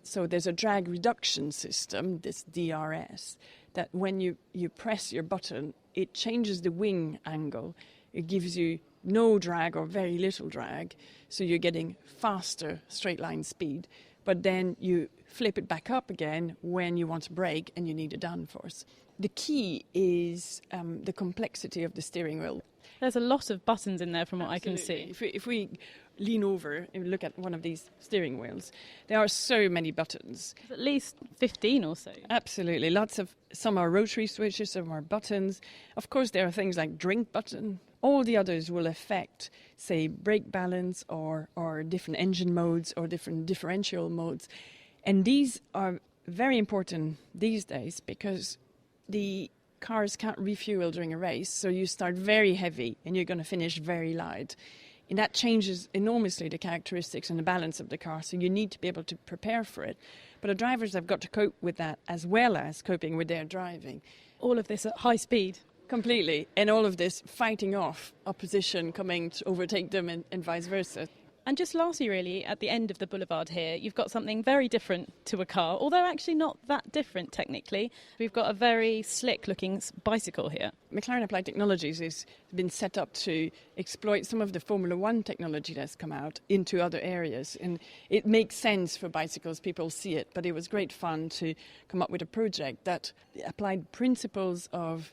L: So there's a drag reduction system, this DRS, that when you press your button, it changes the wing angle. It gives you no drag or very little drag, so you're getting faster straight line speed. But then you flip it back up again when you want to brake and you need a downforce. The key is the complexity of the steering wheel.
K: There's a lot of buttons in there from what
L: Absolutely.
K: I can see.
L: If we lean over and look at one of these steering wheels, there are so many buttons.
K: At least 15 or so.
L: Absolutely. Some are rotary switches, some are buttons. Of course, there are things like drink button. All the others will affect, say, brake balance or different engine modes or different differential modes. And these are very important these days because the cars can't refuel during a race, so you start very heavy and you're going to finish very light. And that changes enormously the characteristics and the balance of the car, so you need to be able to prepare for it. But the drivers have got to cope with that as well as coping with their driving.
K: All of this at high speed.
L: Completely. And all of this fighting off opposition coming to overtake them and vice versa.
K: And just lastly, really, at the end of the boulevard here, you've got something very different to a car, although actually not that different technically. We've got a very slick-looking bicycle here.
L: McLaren Applied Technologies has been set up to exploit some of the Formula One technology that's come out into other areas. And it makes sense for bicycles, people see it, but it was great fun to come up with a project that applied principles of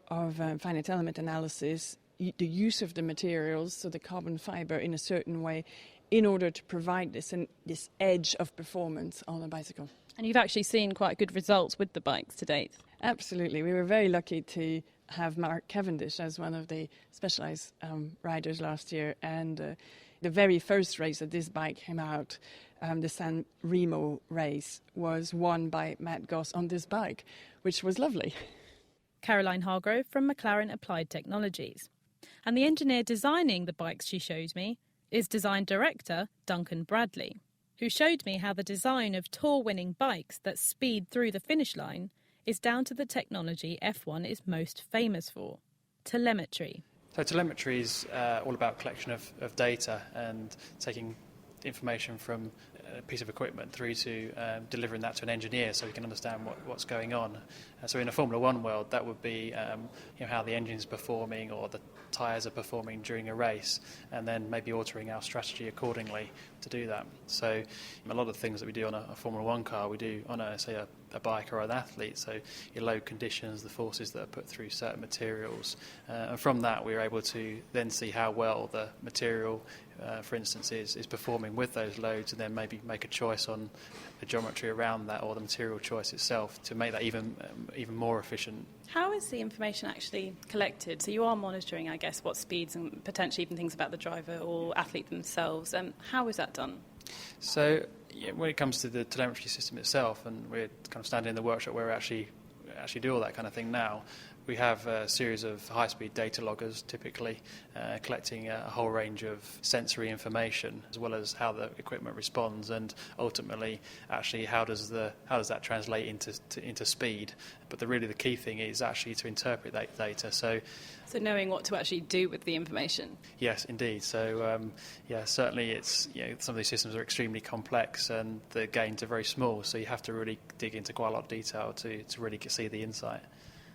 L: finite element analysis, the use of the materials, so the carbon fibre in a certain way, in order to provide this edge of performance on a bicycle.
K: And you've actually seen quite good results with the bikes to date.
L: Absolutely. We were very lucky to have Mark Cavendish as one of the specialised riders last year, and the very first race that this bike came out, the San Remo race, was won by Matt Goss on this bike, which was lovely.
B: Caroline Hargrove from McLaren Applied Technologies. And the engineer designing the bikes she shows me is design director Duncan Bradley, who showed me how the design of tour-winning bikes that speed through the finish line is down to the technology F1 is most famous for, telemetry.
M: So telemetry is all about collection of data and taking information from a piece of equipment through to delivering that to an engineer so he can understand what's going on. So in a Formula One world, that would be how the engine's performing or the tyres are performing during a race, and then maybe altering our strategy accordingly to do that. So a lot of the things that we do on a Formula One car, we do on a bike or an athlete. So your load conditions, the forces that are put through certain materials, and from that we're able to then see how well the material, for instance, is performing with those loads, and then maybe make a choice on the geometry around that or the material choice itself to make that even more efficient.
K: How is the information actually collected? So you are monitoring, I guess, what speeds and potentially even things about the driver or athlete themselves. How is that done?
M: So when it comes to the telemetry system itself, and we're kind of standing in the workshop where we actually do all that kind of thing now, we have a series of high-speed data loggers, typically, collecting a whole range of sensory information, as well as how the equipment responds, and ultimately, actually, how does that translate into speed? But the key thing is actually to interpret that data. So
K: knowing what to actually do with the information.
M: Yes, indeed. So certainly, it's some of these systems are extremely complex, and the gains are very small. So you have to really dig into quite a lot of detail to really see the insight.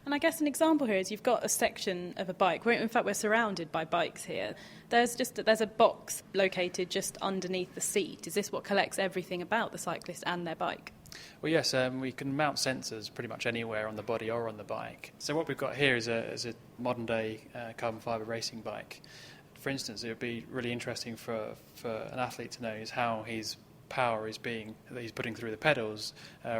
K: And I guess an example here is you've got a section of a bike. In fact, we're surrounded by bikes here. There's a box located just underneath the seat. Is this what collects everything about the cyclist and their bike?
M: Well, yes, we can mount sensors pretty much anywhere on the body or on the bike. So what we've got here is a modern-day carbon fibre racing bike. For instance, it would be really interesting for an athlete to know is how his power that he's putting through the pedals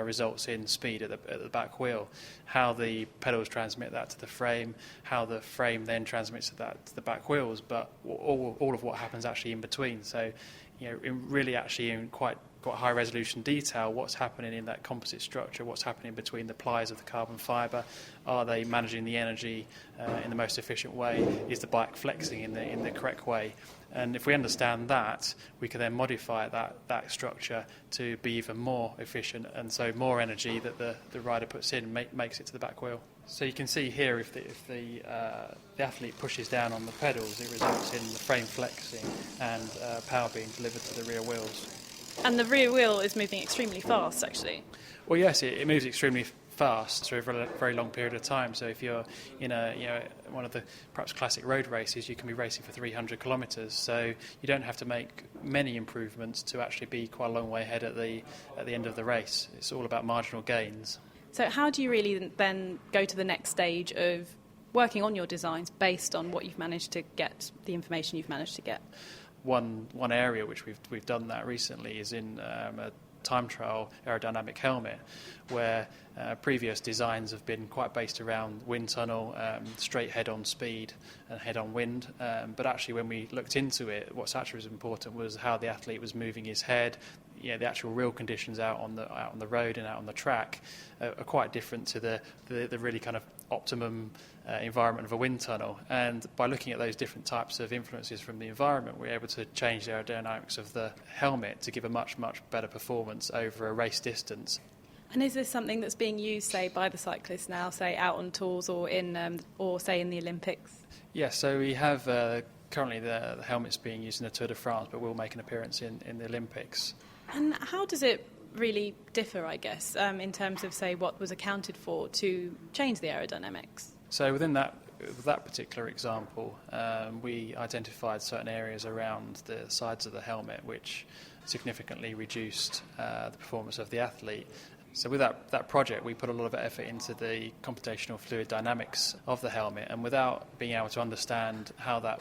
M: results in speed at the back wheel, how the pedals transmit that to the frame, how the frame then transmits that to the back wheels, but all of what happens actually in between. So, in quite high resolution detail, what's happening in that composite structure, what's happening between the plies of the carbon fibre, are they managing the energy in the most efficient way, is the bike flexing in the correct way? And if we understand that, we can then modify that structure to be even more efficient, and so more energy that the rider puts in makes it to the back wheel. So you can see here if the athlete pushes down on the pedals, it results in the frame flexing and power being delivered to the rear wheels.
K: And the rear wheel is moving extremely fast, actually.
M: Well, yes, it moves extremely fast through a very long period of time. So if you're in one of the perhaps classic road races, you can be racing for 300 kilometres. So you don't have to make many improvements to actually be quite a long way ahead at the end of the race. It's all about marginal gains.
K: So how do you really then go to the next stage of working on your designs based on what you've managed to get, the information you've managed to get?
M: One area which we've done that recently is in a time trial aerodynamic helmet, where previous designs have been quite based around wind tunnel, straight head-on speed and head-on wind. But actually, when we looked into it, what's actually was important was how the athlete was moving his head. The actual real conditions out on the road and out on the track are quite different to the really kind of optimum environment of a wind tunnel. And by looking at those different types of influences from the environment, we're able to change the aerodynamics of the helmet to give a much, much better performance over a race distance.
K: And is this something that's being used, say, by the cyclists now, say, out on tours or say in the Olympics?
M: Yes, so we have currently the helmet's being used in the Tour de France, but will make an appearance in the Olympics.
K: And how does it really differ, I guess, in terms of, say, what was accounted for to change the aerodynamics?
M: So within that particular example, we identified certain areas around the sides of the helmet which significantly reduced the performance of the athlete. So with that project, we put a lot of effort into the computational fluid dynamics of the helmet, and without being able to understand how the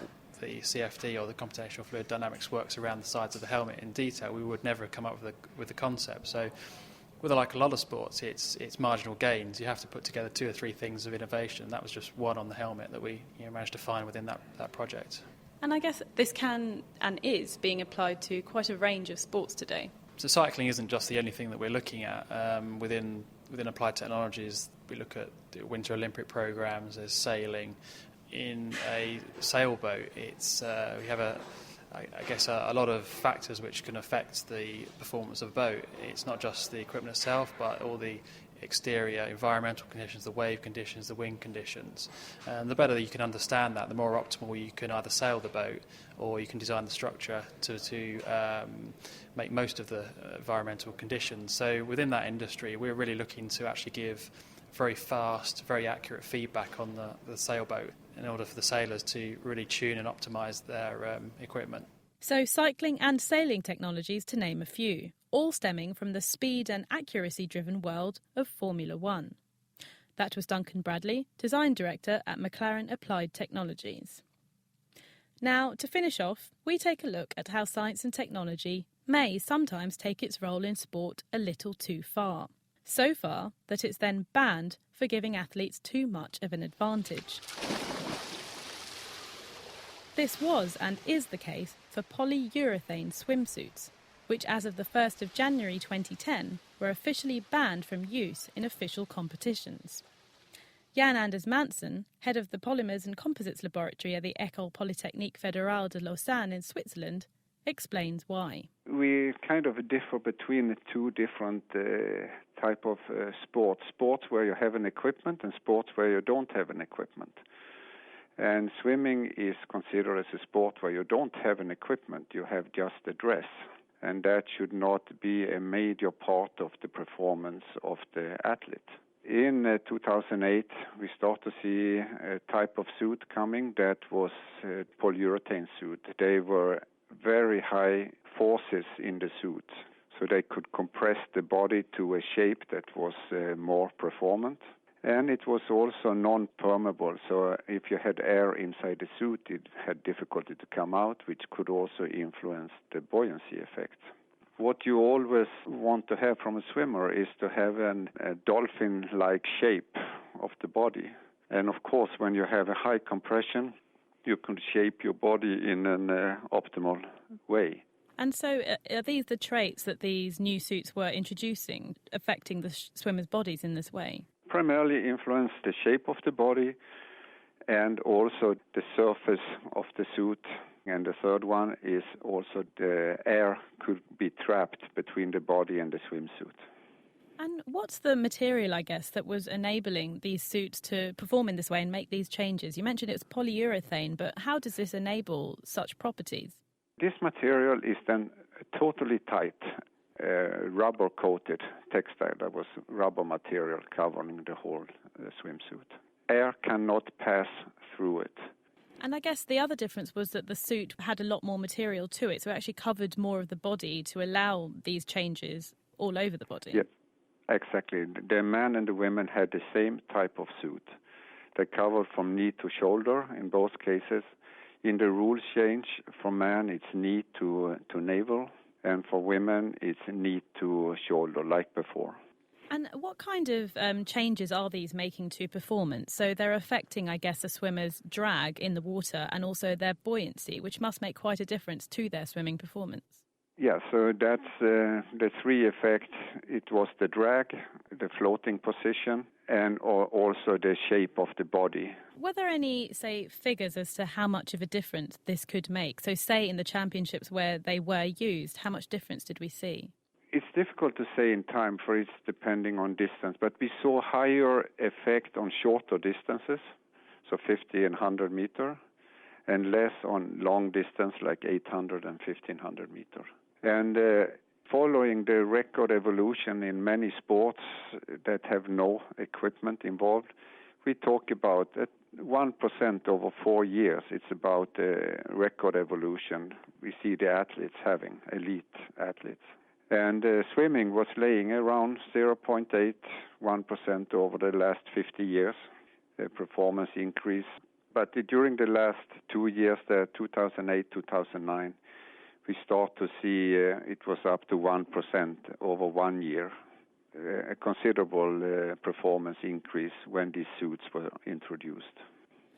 M: CFD or the computational fluid dynamics works around the sides of the helmet in detail, we would never have come up with the concept. So with like a lot of sports, it's marginal gains. You have to put together 2 or 3 things of innovation. That was just one on the helmet that we managed to find within that project.
K: And I guess this can and is being applied to quite a range of sports today.
M: So cycling isn't just the only thing that we're looking at. Within applied technologies, we look at the Winter Olympic programs, there's sailing. In a sailboat, we have a lot of factors which can affect the performance of a boat. It's not just the equipment itself, but all the exterior environmental conditions, the wave conditions, the wind conditions. And the better you can understand that, the more optimal you can either sail the boat or you can design the structure to make most of the environmental conditions. So within that industry, we're really looking to actually give very fast, very accurate feedback on the sailboat in order for the sailors to really tune and optimise their equipment.
B: So cycling and sailing technologies, to name a few, all stemming from the speed and accuracy-driven world of Formula One. That was Duncan Bradley, Design Director at McLaren Applied Technologies. Now, to finish off, we take a look at how science and technology may sometimes take its role in sport a little too far. So far that it's then banned for giving athletes too much of an advantage. This was and is the case for polyurethane swimsuits, which as of the 1st of January 2010 were officially banned from use in official competitions. Jan Anders Manson, head of the Polymers and Composites Laboratory at the École Polytechnique Fédérale de Lausanne in Switzerland, explains why.
N: We kind of differ between the 2 different type of sports. Sports where you have an equipment and sports where you don't have an equipment. And swimming is considered as a sport where you don't have an equipment, you have just a dress. And that should not be a major part of the performance of the athlete. In 2008, we start to see a type of suit coming that was a polyurethane suit. They were very high forces in the suit, so they could compress the body to a shape that was more performant. And it was also non-permeable, so if you had air inside the suit, it had difficulty to come out, which could also influence the buoyancy effect. What you always want to have from a swimmer is to have a dolphin-like shape of the body. And of course, when you have a high compression, you can shape your body in an optimal way.
B: And so are these the traits that these new suits were introducing, affecting the swimmers' bodies in this way?
N: Primarily influence the shape of the body and also the surface of the suit. And the third one is also the air could be trapped between the body and the swimsuit.
B: And what's the material, I guess, that was enabling these suits to perform in this way and make these changes? You mentioned it's polyurethane, but how does this enable such properties?
N: This material is then totally tight, rubber-coated textile. That was rubber material covering the whole swimsuit. Air cannot pass through it.
B: And I guess the other difference was that the suit had a lot more material to it, so it actually covered more of the body to allow these changes all over the body.
N: Yeah, exactly. The men and the women had the same type of suit. They cover from knee to shoulder in both cases. In the rules change, for men it's knee to navel, and for women it's knee to shoulder, like before.
B: And what kind of changes are these making to performance? So they're affecting, I guess, a swimmer's drag in the water and also their buoyancy, which must make quite a difference to their swimming performance.
N: Yeah, so that's the three effects. It was the drag, the floating position, and also the shape of the body.
B: Were there any, say, figures as to how much of a difference this could make? So say in the championships where they were used, how much difference did we see?
N: It's difficult to say in time, for it's depending on distance, but we saw higher effect on shorter distances, so 50 and 100 meter, and less on long distance like 800 and 1500 meter. And following the record evolution in many sports that have no equipment involved, we talk about 1% over 4 years. It's about record evolution we see the athletes having, elite athletes. And swimming was laying around 0.8, 1% over the last 50 years, performance increase. But during the last 2 years, 2008, 2009, we start to see it was up to 1% over 1 year, a considerable performance increase when these suits were introduced.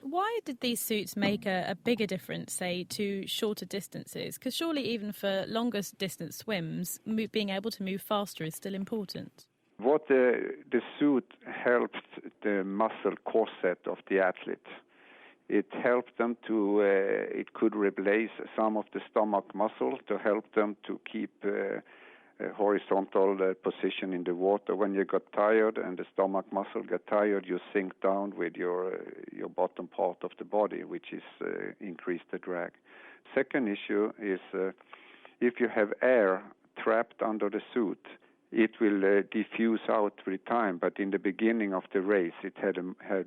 B: Why did these suits make a bigger difference, say, to shorter distances? Because surely even for longer distance swims, being able to move faster is still important.
N: What the suit helped the muscle corset of the athlete. It helped them to, it could replace some of the stomach muscle to help them to keep a horizontal position in the water. When you got tired and the stomach muscle got tired, you sink down with your bottom part of the body, which is increase the drag. Second issue is if you have air trapped under the suit, it will diffuse out with time, but in the beginning of the race, it had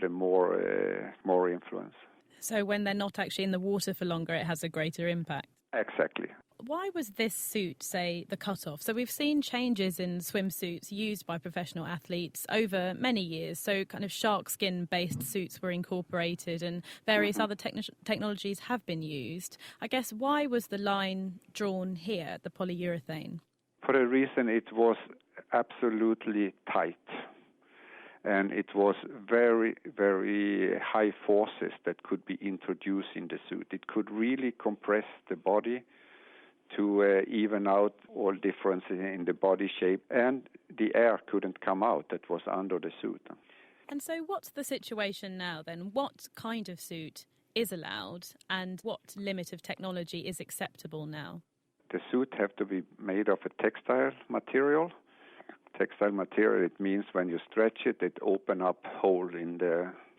N: a more influence.
B: So when they're not actually in the water for longer, it has a greater impact?
N: Exactly.
B: Why was this suit, say, the cutoff? So we've seen changes in swimsuits used by professional athletes over many years. So kind of shark skin-based suits were incorporated and various other technologies have been used. I guess why was the line drawn here, the polyurethane?
N: For a reason, it was absolutely tight. And it was very, very high forces that could be introduced in the suit. It could really compress the body to even out all differences in the body shape, and the air couldn't come out that was under the suit.
B: And so what's the situation now then? What kind of suit is allowed and what limit of technology is acceptable now?
N: The suit have to be made of a textile material. Textile material, it means when you stretch it, it open up hole in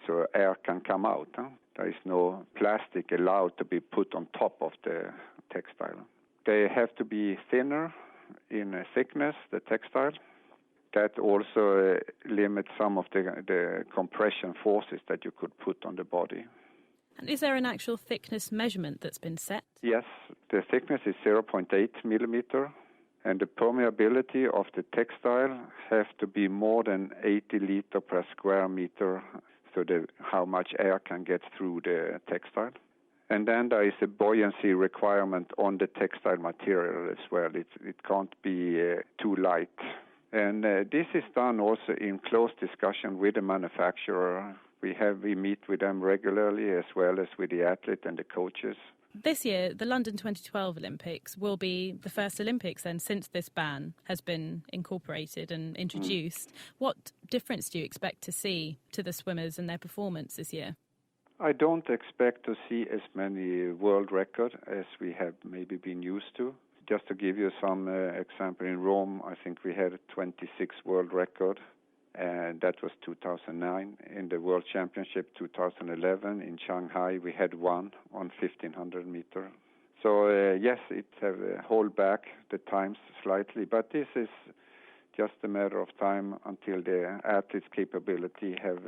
N: so air can come out. There is no plastic allowed to be put on top of the textile. They have to be thinner in thickness, the textile. That also limits some of the compression forces that you could put on the body.
B: And is there an actual thickness measurement that's been set?
N: Yes, the thickness is 0.8 millimeter. And the permeability of the textile has to be more than 80 liters per square meter, so how much air can get through the textile. And then there is a buoyancy requirement on the textile material as well. It can't be too light. And this is done also in close discussion with the manufacturer. We meet with them regularly as well as with the athlete and the coaches.
B: This year, the London 2012 Olympics will be the first Olympics then since this ban has been incorporated and introduced. What difference do you expect to see to the swimmers and their performance this year?
N: I don't expect to see as many world records as we have maybe been used to. Just to give you some example, in Rome, I think we had a 26 world record. And that was 2009. In the World Championship 2011 in Shanghai, we had one on 1500 meter. So yes, it have hold back the times slightly, but this is just a matter of time until the athlete's capability have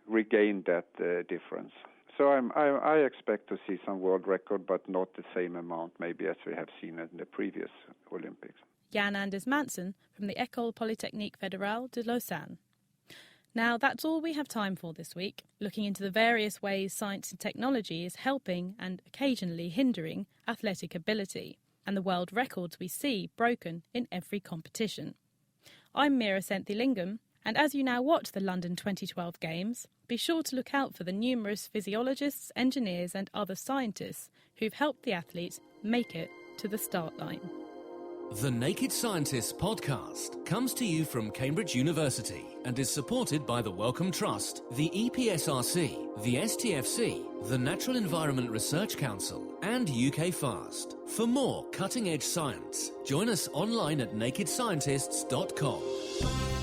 N: regained that difference. So I expect to see some world record, but not the same amount maybe as we have seen in the previous Olympics.
B: Jan Anders Mansen from the École Polytechnique Fédérale de Lausanne. Now, that's all we have time for this week, looking into the various ways science and technology is helping and occasionally hindering athletic ability, and the world records we see broken in every competition. I'm Mira Senthilingam, and as you now watch the London 2012 Games, be sure to look out for the numerous physiologists, engineers and other scientists who've helped the athletes make it to the start line.
A: The Naked Scientists podcast comes to you from Cambridge University and is supported by the Wellcome Trust, the EPSRC, the STFC, the Natural Environment Research Council and UK FAST. For more cutting-edge science, join us online at nakedscientists.com.